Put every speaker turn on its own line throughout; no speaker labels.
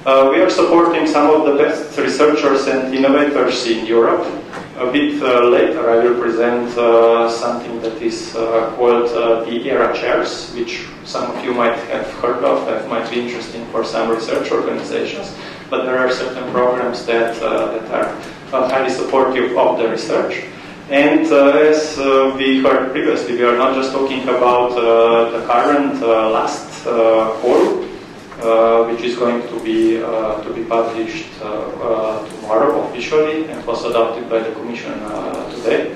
We are supporting some of the best researchers and innovators in Europe. A bit later I will present something that is called the ERA chairs, which some of you might have heard of, that might be interesting for some research organizations. But there are certain programs that are highly supportive of the research. And as we heard previously, we are not just talking about the current last call, which is going to be published tomorrow officially and was adopted by the Commission today.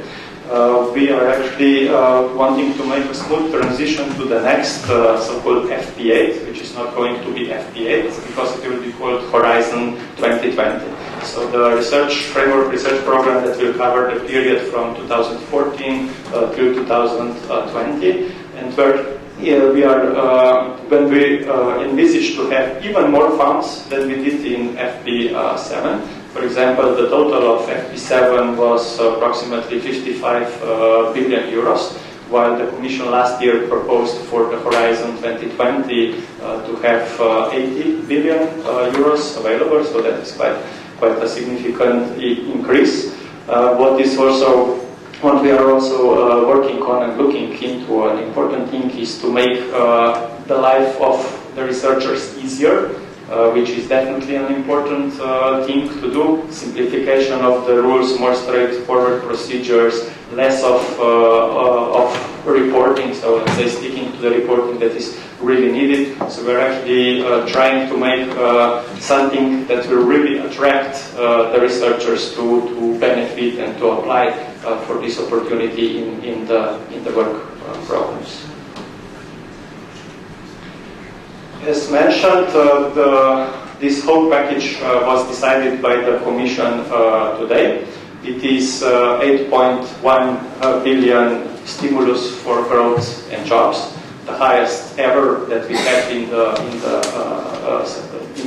We are actually wanting to make a smooth transition to the next so-called FP8, which is not going to be FP8 because it will be called Horizon 2020. So the framework research program that will cover the period from 2014 till 2020, and where we are when we envisage to have even more funds than we did in FP7. For example, the total of FP7 was approximately 55 billion euros, while the Commission last year proposed for the Horizon 2020 to have 80 billion euros available, so that is quite a significant increase. What we are also working on and looking into, an important thing is to make the life of the researchers easier, which is definitely an important thing to do. Simplification of the rules, more straightforward procedures, less of reporting, so let's say sticking to the reporting that is really needed. So we're actually trying to make something that will really attract the researchers to benefit and to apply for this opportunity in the work programs. As mentioned, this whole package was decided by the Commission today. It is 8.1 billion stimulus for growth and jobs, the highest ever that we have in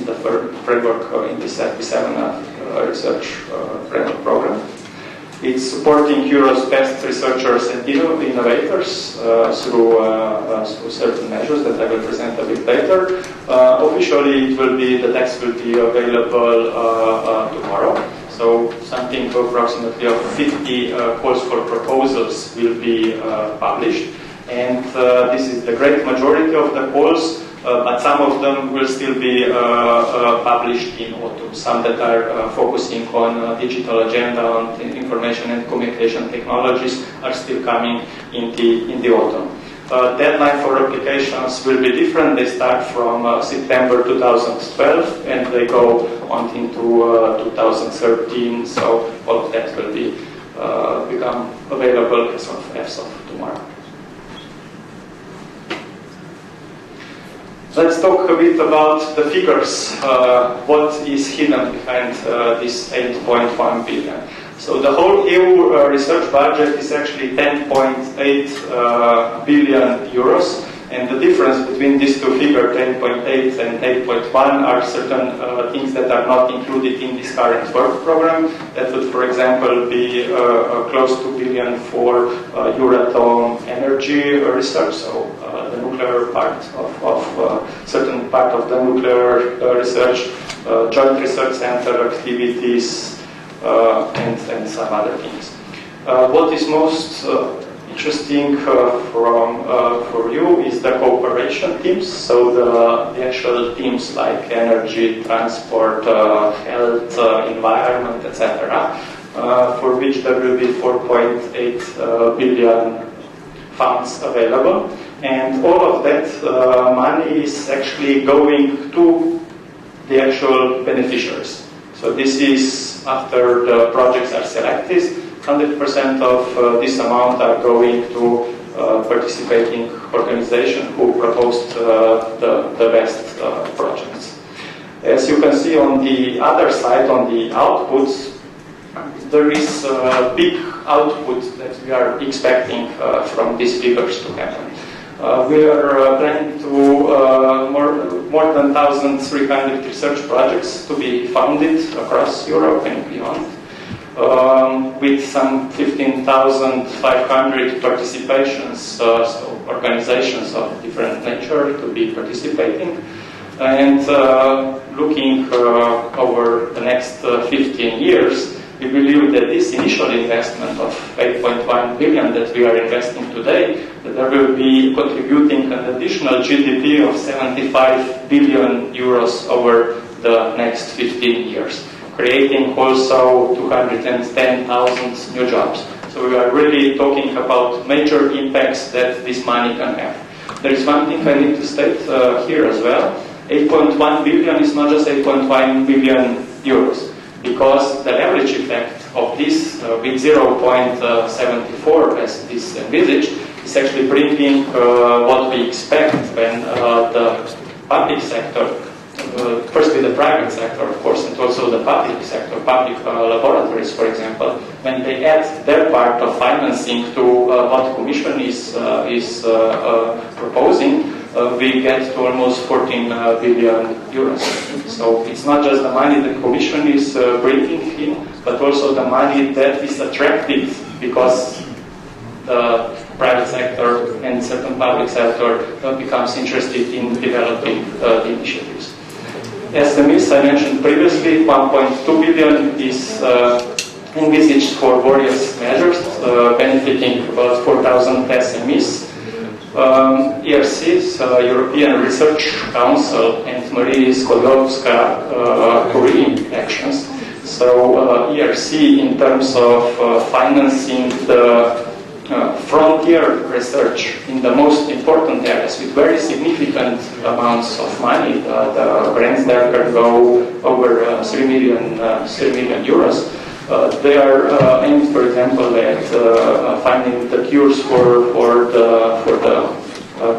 the framework in this FP7 research framework program. It's supporting Europe's best researchers and innovators through certain measures that I will present a bit later. Officially, the text will be available tomorrow. So something approximately of 50 calls for proposals will be published. And this is the great majority of the calls, but some of them will still be published in autumn. Some that are focusing on digital agenda, on information and communication technologies are still coming in the autumn. Deadline for applications will be different. They start from September 2012 and they go on into 2013. So all of that will be become available as of tomorrow. Let's talk a bit about the figures. What is hidden behind this 8.1 billion? So the whole EU research budget is actually 10.8 billion euros, and the difference between these two figures, 10.8 and 8.1, are certain things that are not included in this current work program. That would, for example, be close to 2 billion for Euratom energy research, so the nuclear part of certain part of the nuclear research, joint research center activities, and some other things. What is most interesting for you is the cooperation teams, so the actual teams like energy, transport, health, environment, etc., for which there will be 4.8 billion funds available. And all of that money is actually going to the actual beneficiaries. So this is after the projects are selected, 100% of this amount are going to participating organizations who proposed the best projects. As you can see on the other side, on the outputs, there is a big output that we are expecting from these figures to happen. We are planning to more than 1,300 research projects to be funded across Europe and beyond, with some 15,500 participations, so organizations of different nature to be participating. And looking over the next 15 years, we believe that this initial investment of 8.1 billion that we are investing today, that there will be contributing an additional GDP of 75 billion euros over the next 15 years, creating also 210,000 new jobs. So we are really talking about major impacts that this money can have. There is one thing I need to state here as well. 8.1 billion is not just 8.1 billion euros, because the leverage effect of this with 0.74 as this envisaged is actually bringing what we expect when the public sector, firstly the private sector of course, and also the public sector, public laboratories for example, when they add their part of financing to what the Commission is proposing, we get to almost 14 billion euros. So it's not just the money the Commission is bringing in, but also the money that is attracted because the private sector and certain public sector becomes interested in developing the initiatives. As the miss I mentioned previously, 1.2 billion is envisaged for various measures benefiting about 4,000 SMEs. ERC's European Research Council and Marie Skłodowska-Curie actions. So ERC in terms of financing the frontier research in the most important areas with very significant amounts of money. The grants there can go over 3 million euros. They are aimed, for example, at finding the cures for the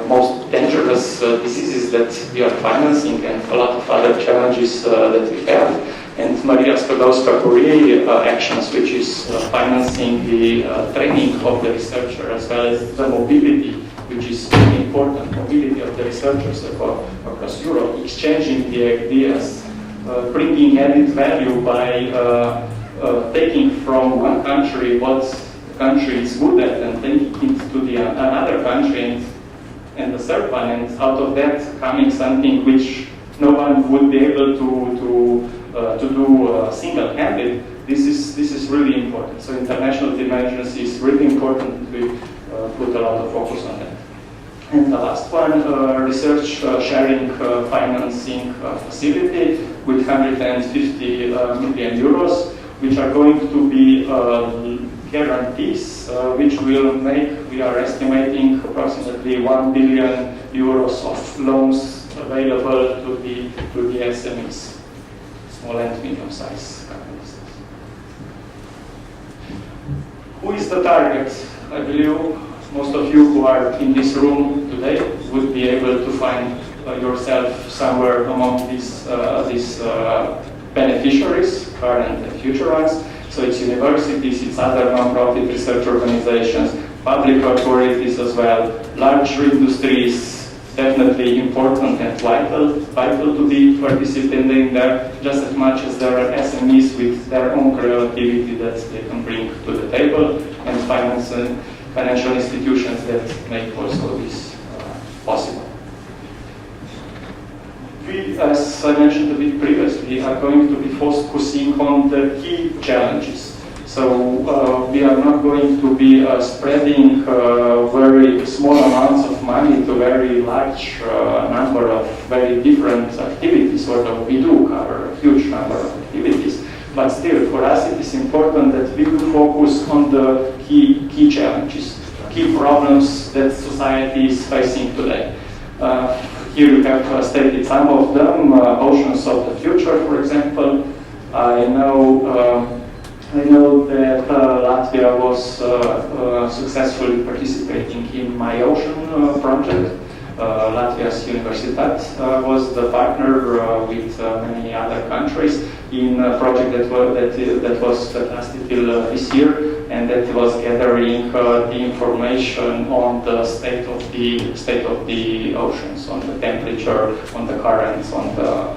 most dangerous diseases that we are financing and a lot of other challenges that we have. And Maria Skłodowska-Curie actions, which is financing the training of the researcher as well as the mobility, which is very important, mobility of the researchers across Europe, exchanging the ideas, bringing added value by taking from one country what the country is good at and taking it to another country and the third one, and out of that coming something which no one would be able to do single-handed. This is really important. So international dimensions is really important. We put a lot of focus on that. And the last one, research sharing financing facility with 150 million euros, which are going to be guarantees, which will make, we are estimating, approximately 1 billion euros of loans available to the SMEs, small and medium-sized companies. Who is the target? I believe most of you who are in this room today would be able to find yourself somewhere among these beneficiaries, current and future ones. So it's universities, it's other non-profit research organizations, public authorities as well, large industries, definitely important and vital to be participating there, just as much as there are SMEs with their own creativity that they can bring to the table, and financial institutions that make also this possible. We, as I mentioned a bit previously, are going to be focusing on the key challenges. So we are not going to be spreading very small amounts of money to very large number of very different activities, although we do cover a huge number of activities. But still, for us it is important that we will focus on the key challenges, key problems that society is facing today. Here you have stated some of them, oceans of the future, for example. I know that Latvia was successfully participating in My Ocean project. Latvia's Universitat was the partner with many other countries in a project that lasted till this year, and that was gathering the information on the state of the oceans, on the temperature, on the currents, on the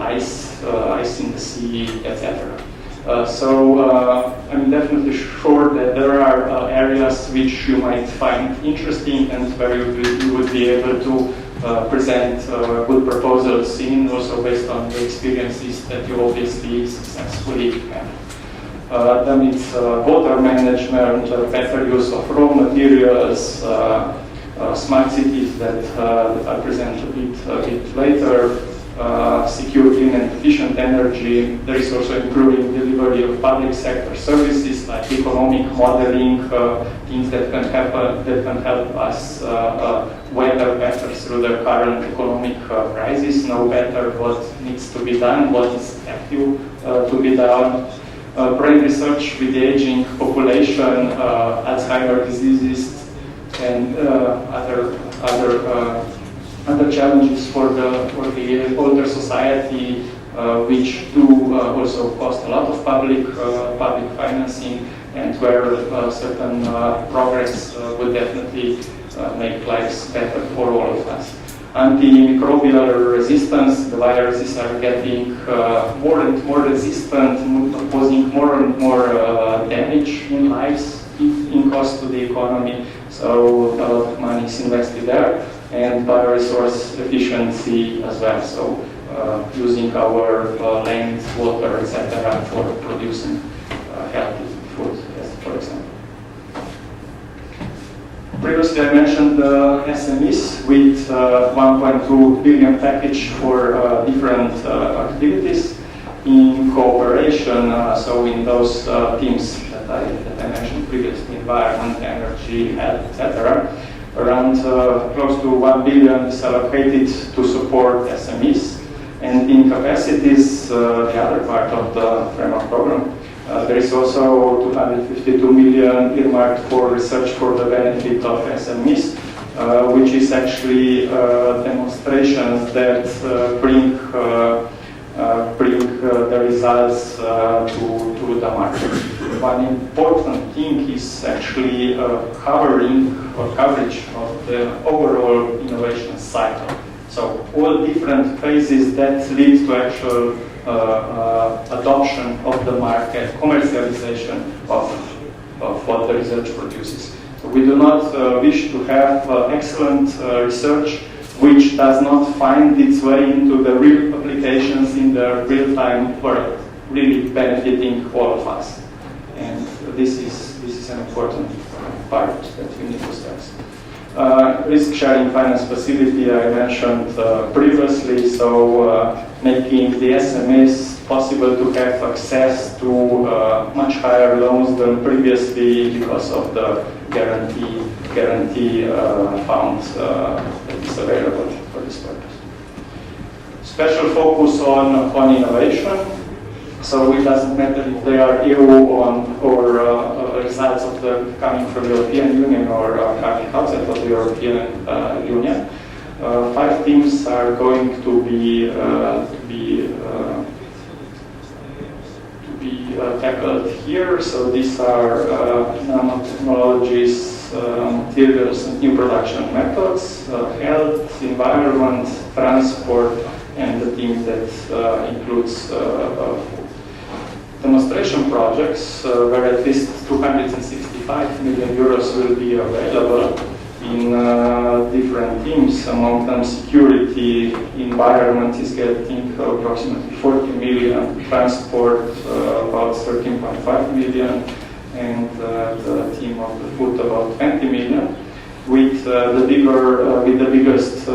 ice in the sea, etc. I'm definitely sure that there are areas which you might find interesting and where you would be able to present good proposals in, also based on the experiences that you obviously successfully have. Then it's water management, better use of raw materials, smart cities that I present a bit later, secure, clean and efficient energy. There is also improving delivery of public sector services like economic modeling, things that can help us weather better through the current economic crisis, know better what needs to be done, what is active to be done. Brain research with the aging population, Alzheimer's diseases, and other challenges for the older society, which do also cost a lot of public financing, and where certain progress will definitely make lives better for all of us. Antimicrobial resistance, the viruses are getting more and more resistant, causing more and more damage in lives, in cost to the economy. So a lot of money is invested there, and bioresource efficiency as well. So using our land, water, etc. for producing healthy food, yes, for example. Previously I mentioned the SMEs with 1.2 billion package for different activities in cooperation, so in those teams that I mentioned previously, environment, energy, health, etc. Around close to 1 billion is allocated to support SMEs, and in capacities, the other part of the framework program, there is also 252 million earmarked for research for the benefit of SMEs, which is actually demonstrations that bring the results to the market. One important thing is actually coverage of the overall innovation cycle. So all different phases that lead to actual adoption of the market, commercialization of what the research produces. So we do not wish to have excellent research which does not find its way into the real applications in the real-time world, really benefiting all of us. And this is an important part that we need to stress. Risk-sharing finance facility I mentioned previously, so making the SMEs possible to have access to much higher loans than previously because of the guarantee fund that is available for this purpose. Special focus on innovation. So it doesn't matter if they are EU or results of the coming from the European Union or coming outside of the European Union. 5 teams are going to be tackled here. So these are nanotechnologies, materials and new production methods, health, environment, transport, and the team that includes demonstration projects where at least 265 million euros will be available in different teams. Among them, security, environment is getting approximately 40 million, transport about 13.5 million, and the team of the food about 20 million. With the biggest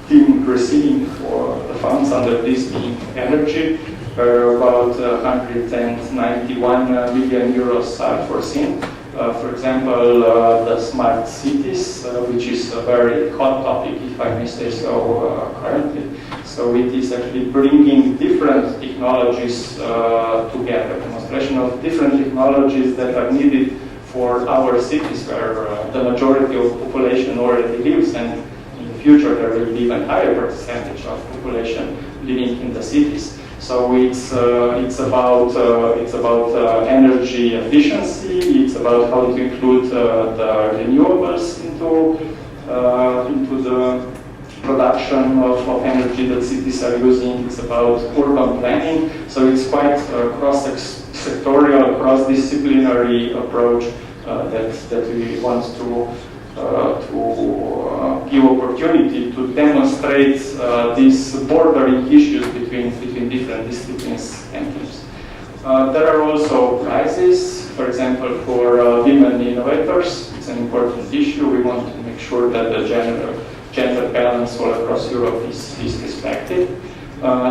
team receiving for the funds under this being energy, where about 191 million euros are foreseen. For example, the smart cities, which is a very hot topic, if I may say so, currently. So it is actually bringing different technologies together, demonstration of different technologies that are needed for our cities, where the majority of population already lives, and in the future there will be even higher percentage of population living in the cities. So it's about energy efficiency. It's about how to include the renewables into the production of energy that cities are using. It's about urban planning. So it's quite a cross-sectorial, cross-disciplinary approach that we want to give opportunity to demonstrate these bordering issues between different disciplines and teams. There are also prizes, for example, for women innovators. It's an important issue. We want to make sure that the gender balance all across Europe is respected.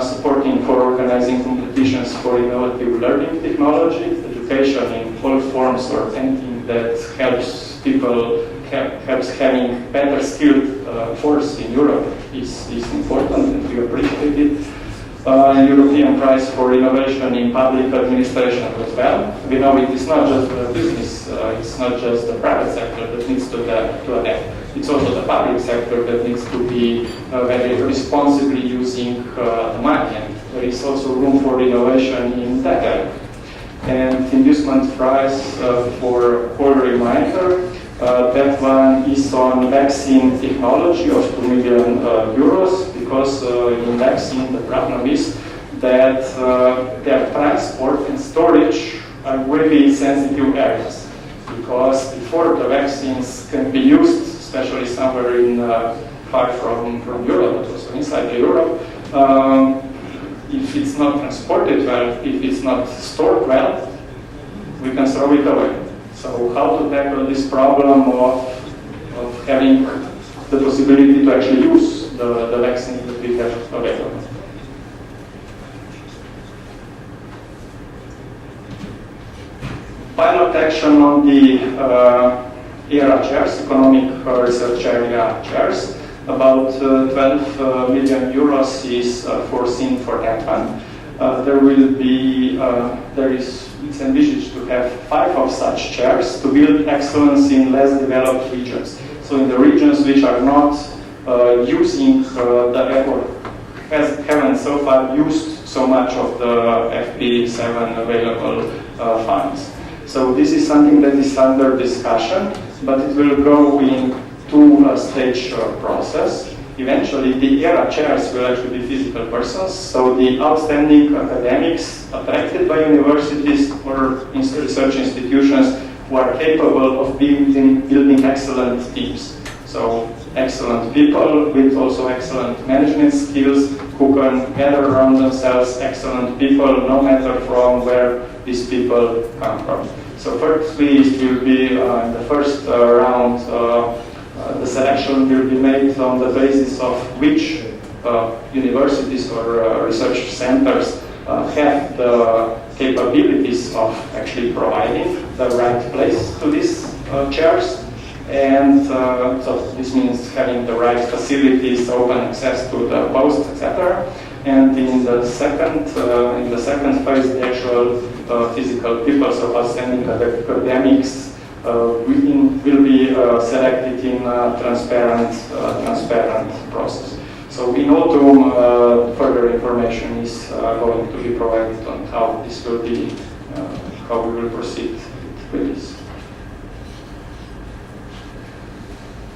Supporting for organizing competitions for innovative learning technology, education in all forms or anything that helps people, helps having better skilled force in Europe is important, and we appreciate it. European Prize for Innovation in Public Administration as well. We know it is not just the business, it's not just the private sector that needs to adapt. It's also the public sector that needs to be very responsibly using the money. And there is also room for innovation in that area. And inducement prize for whole reminder. That one is on vaccine technology of 2 million euros, because in vaccine the problem is that their transport and storage are really sensitive areas. Because before the vaccines can be used, especially somewhere in far from Europe, but also inside Europe, if it's not transported well, if it's not stored well, we can throw it away. So how to tackle this problem of having the possibility to actually use the vaccine that we have available? Pilot action on the ERA chairs, Economic Research Area chairs. About 12 million euros is foreseen for that one. It's envisaged to have 5 of such chairs to build excellence in less developed regions. So in the regions which are not using the effort, haven't so far used so much of the FP7 available funds. So this is something that is under discussion, but it will go in 2-stage process. Eventually, the ERA chairs will actually be physical persons, so the outstanding academics attracted by universities or research institutions who are capable of building excellent teams. So excellent people with also excellent management skills who can gather around themselves excellent people no matter from where these people come from. So firstly, it will be in the first round, the selection will be made on the basis of which universities or research centers have the capabilities of actually providing the right place to these chairs. And so this means having the right facilities, open access to the posts, etc. And in the second phase, the actual physical people, so outstanding academics, will be selected in a transparent process. So in autumn, further information is going to be provided on how this will be, how we will proceed with this.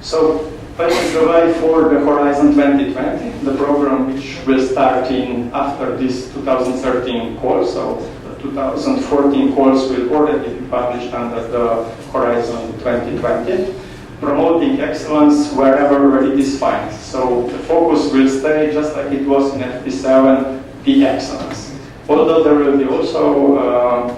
So paving the way for the Horizon 2020, the program which will start in after this 2013 call. So the 2014 calls will already be published under the Horizon 2020, promoting excellence wherever it is found. So the focus will stay just like it was in FP7, the excellence. Although there will be also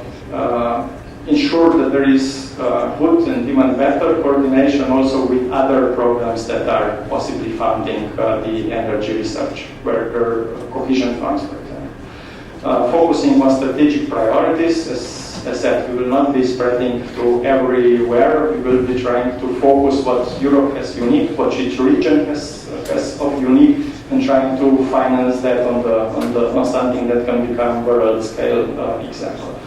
ensure that there is good and even better coordination also with other programs that are possibly funding the energy research, where there are cohesion funds, for example. Focusing on strategic priorities, as I said, we will not be spreading to everywhere. We will be trying to focus what Europe has unique, what each region has of unique, and trying to finance that on something that can become world scale example.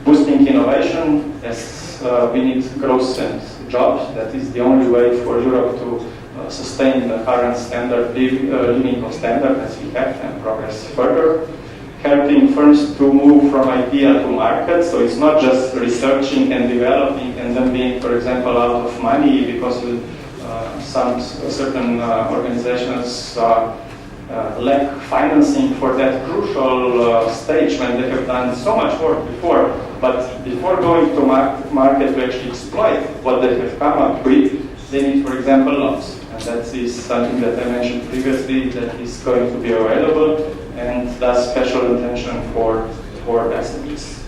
Boosting innovation, as we need growth and jobs. That is the only way for Europe to sustain the current living standard as we have and progress further. Helping firms to move from idea to market, so it's not just researching and developing and then being, for example, out of money because some certain organizations lack financing for that crucial stage when they have done so much work before. But before going to market to actually exploit what they have come up with, they need, for example, loans. And That is something that I mentioned previously that is going to be available, and thus special attention for SMEs.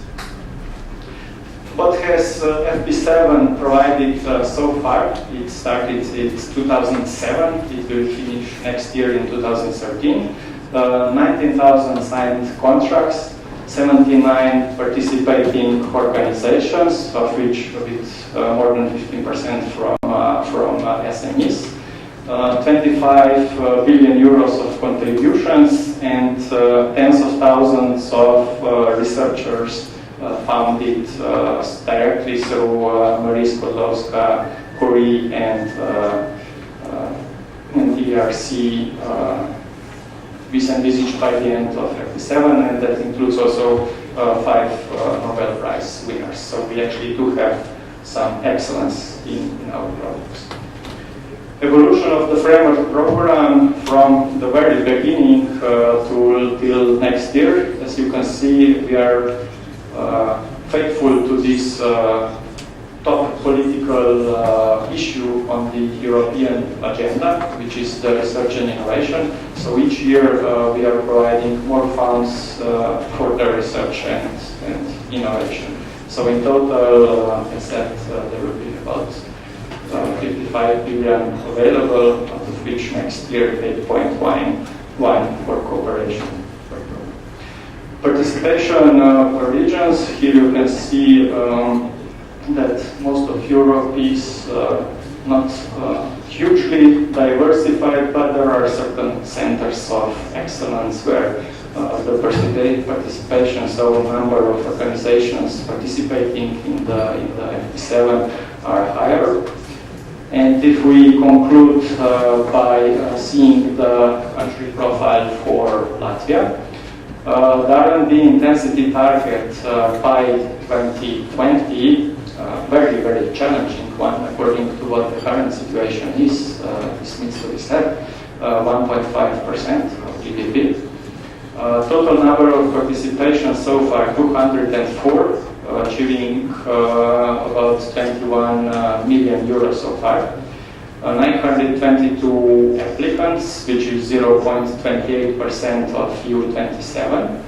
What has FP7 provided so far? It started in 2007, it will finish next year in 2013. 19,000 signed contracts, 79 participating organizations, of which a bit more than 15% from SMEs. 25 billion euros of contributions, and tens of thousands of researchers founded directly through Marie Skłodowska, Curie, and ERC. Is envisaged by the end of FP7, and that includes also 5 Nobel Prize winners. So we actually do have some excellence in our projects. Evolution of the framework program from the very beginning till next year. As you can see, we are faithful to this top political issue on the European agenda, which is the research and innovation. So each year we are providing more funds for the research and innovation. So in total, I said there will be about 55 billion available, out of which next year 8.1 for cooperation. Participation per regions. Here you can see that most of Europe is not hugely diversified, but there are certain centers of excellence where the participation, so number of organizations participating in the FP7 are higher. And if we conclude by seeing the country profile for Latvia, the R&D intensity target by 2020, very, very challenging one according to what the current situation is. This needs to be said, 1.5% of GDP. Total number of participation so far 204, achieving about 21 million euros so far. 922 applicants, which is 0.28% of EU27.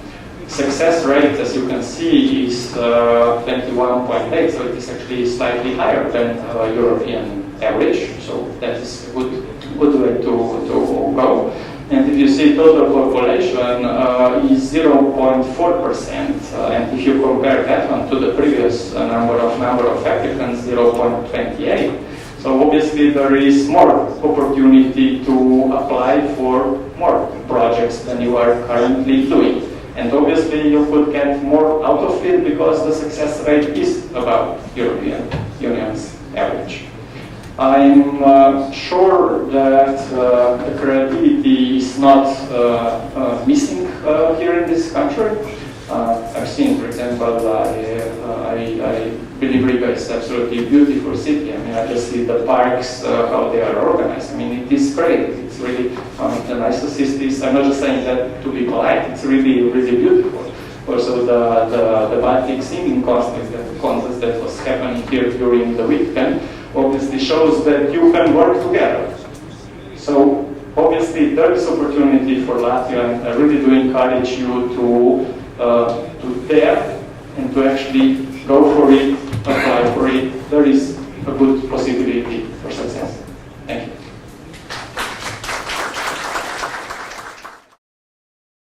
Success rate, as you can see, is 21.8, so it is actually slightly higher than European average. So that is a good way to go. And if you see total population is 0.4%, and if you compare that one to the previous number of applicants, 0.28. So obviously there is more opportunity to apply for more projects than you are currently doing. And obviously you could get more out of it because the success rate is above European Union's average. I'm sure that the creativity is not missing here in this country. I've seen, for example, I believe Riga is absolutely beautiful city. I mean, I just see the parks, how they are organized. I mean, it is great. It's really one of the nicest cities. I'm not just saying that to be polite. It's really, really beautiful. Also, the Baltic singing contest that was happening here during the weekend obviously shows that you can work together. So obviously there is opportunity for Latvia, and I really do encourage you to dare and to actually go for it, apply for it. There is a good possibility